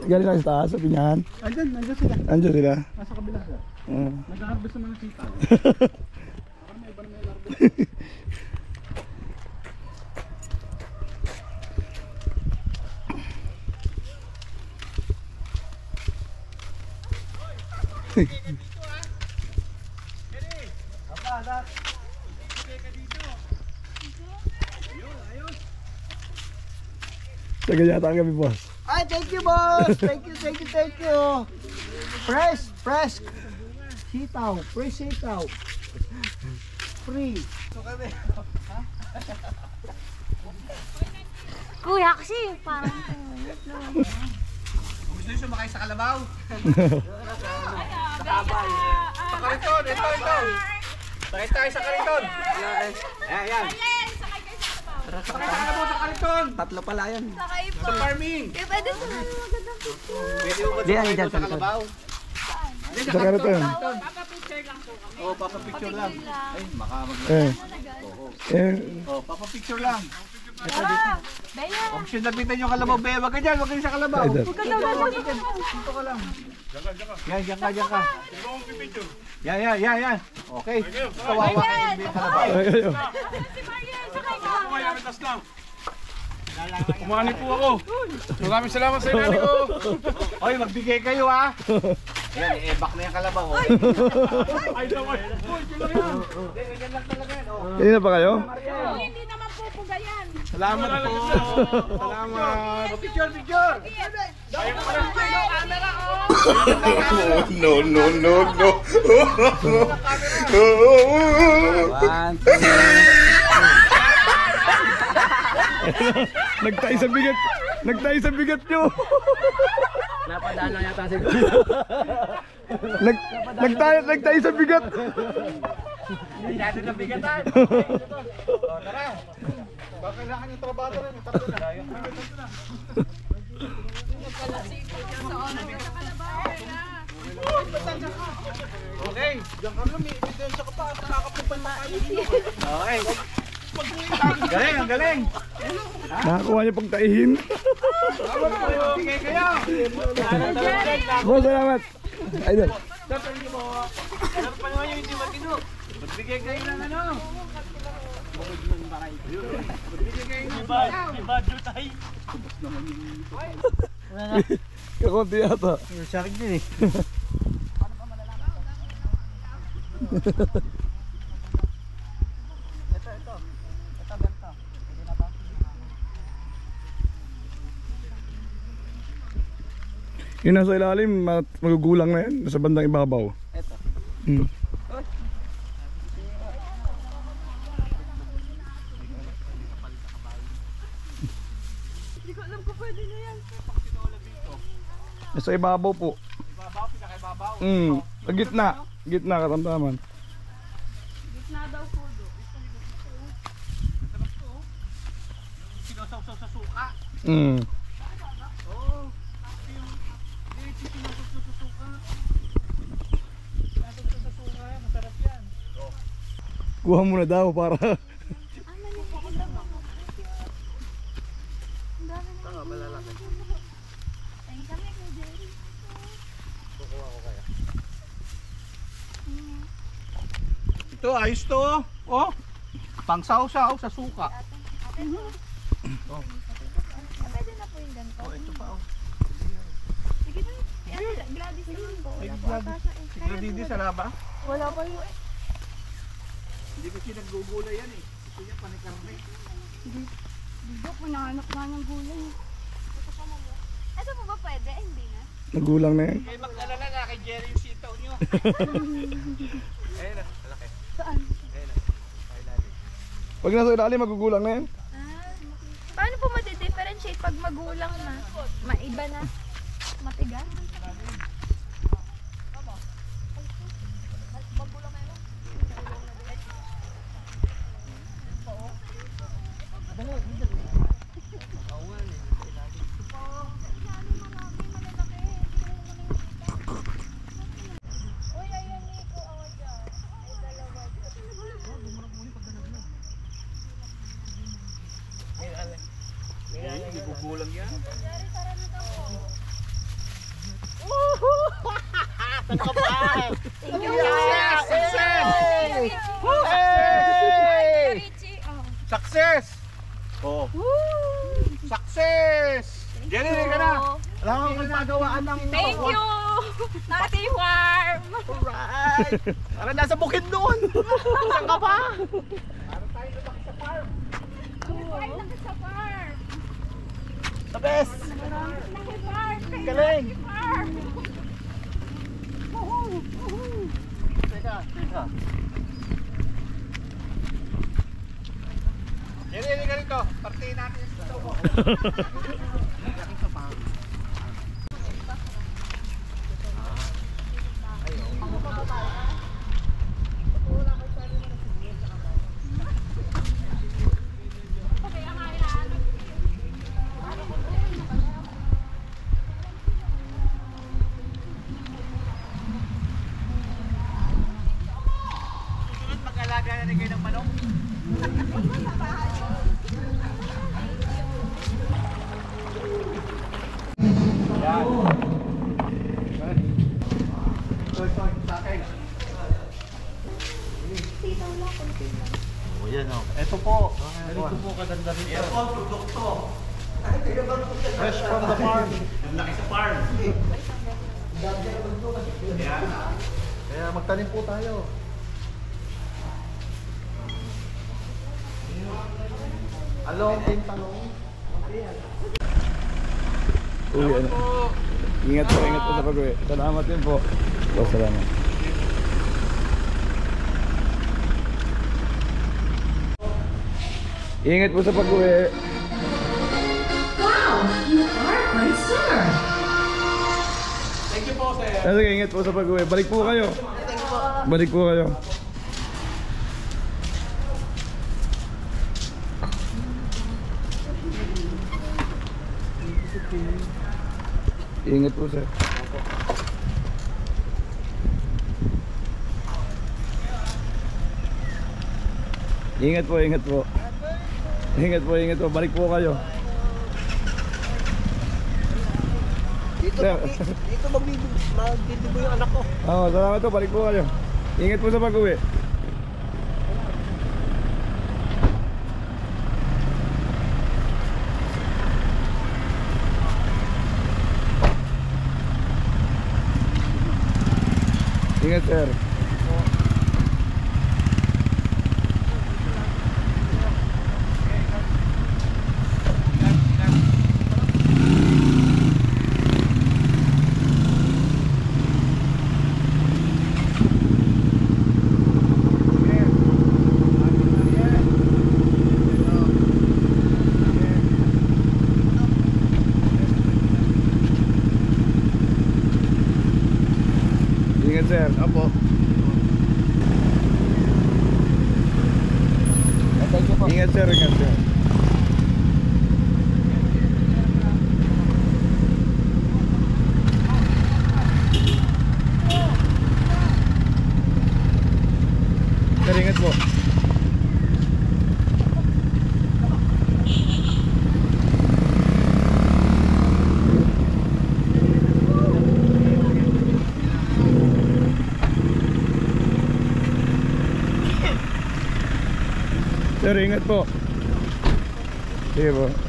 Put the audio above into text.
Galing lang sa taas, sa pinyahan. Andyan sila. Andyan sila. Nasa kabila sila. Nag-harvest naman ng sitaw. Parang may iba na may harvest. Taga yata kami, boss. Ay, thank you, boss. Thank you. Fresh sitaw, fresh sitaw. Free. Kuya kasi parang Gusto nyo sumakay sa kalabaw? Sa kabay. Sa kariton, ito. Sakay tayo sa kariton. Ayan. Sakay sa kalabaw sa kariton. Tatlo pala yan. Sa farming. pwede sa magandang picture. Pwede mo ba sumakay sa kalabaw? Sa kariton. Papapicture lang po kami. Oo, papapicture lang. Ay, baka papapicture lang. Bea! Kung siya lapitan yung kalabaw, Bea, wag ka dyan, wag ka sa kalabaw. Idol. Dito ka lang. Diyan ka. Yan. Okay. Kawawa kayo yung kalabaw. Ayo. Kumani po ako. Maraming salamat sa inyo ko. Oy, magbigay kayo ha. Yan, i-back na yung kalabaw. Ay, damay. Uy, kailan yan? Ganyan lang talaga yan. Kanina pa kayo? Hindi naman po pugayan. Salamat po. Salamat. Picture. Ayaw mo pala. No. Nagtayo sa bigat nyo. Napadaan yata si Nagtayo sa bigat. Hindi natin nabigatan. Tara. Baka kailangan yung trabaho rin. Tatlo na. Okay. Diyan ka lang. May ebidensya ka pa. Nakakapupay pa kayo. Okay. Ang galing. Nakakuha niya pang taihin. Bigay kayo. Boss, salamat. Idol. Ano pa naman yung hindi matino? Magbigay kayo ng ano? Magbigay kayo ng Ibadyo tayo. Kakunti yata. Sakit din eh. Yung nasa ilalim, magugulang na yan. Sa bandang ibabaw. Ito. Hindi ko alam kung pwede na yan. Nasa ibabaw po. ibabaw, pinaka-ibabaw. Sa gitna. Gitna, katamtaman. Gitna daw po do. Sarap to. Sinasawsaw sa suka. Kuha mo na daw para Ito, ayos to. Oh. Pang-sawsaw sa suka. Pwede na po yung ganito. Oh, ito pa oh. Sige na. Gladys naman po. Sigradidi sa laba. Wala pa yung Hindi kasi naggugulay yan eh. Gusto niya panikarne. Diba, pinahanap na ng gulay. Ito po ba pwede? Hindi na. nagulang na yan. Kaya mag-alala na kay Jerry yung sitaw niyo. Ayun na, malaki. Saan? Ayun na. Pailalim. Pag nasa ilalim, magugulang na yan. Paano po madi-differentiate pag magulang na? Maiba na? Matigas? Hindi gugulang yan. Thank you. Success! Hey! Richie. Oh. Success! Oh. Success! Jenny, rin ka na. Wala kang ginagawaan ng... Thank you. Nati Farm. Alright! Para nasa bukid doon! Saan ka pa? Ay, laki sa farm. The best! Laki farm. Galing! Laki farm. Teka. Jenny, rin ka rito. Partiin natin yung ito. Mag-alaga na rin kayo ng manok. O yan o. Ito po. Ganito po kadanda rin. Ito ang produkto. Fresh from the farm. Yung laki sa farm. Kaya magtanim po tayo. Along din tanong. Uwi, ano. Ingat po sa pag-uwi. Salamat din po. Salamat. Ingat po sa pag-uwi. Wow, you are quite sir. Thank you po, sir. Sige, ingat po sa pag-uwi. Balik po kayo. Balik po kayo. Ingat po, sir. Ingat po, ingat po. Ingat po, ingat po. Balik po kayo. Dito magdidibo yung anak ko. Oo, salamat po. Balik po kayo. Ingat po sa pag-uwi. Ingat, sir. Ingat, sir. Apo. Ingat, sir. Ingat, sir. Sir, ingat po. Sir, ingat po. Sige po.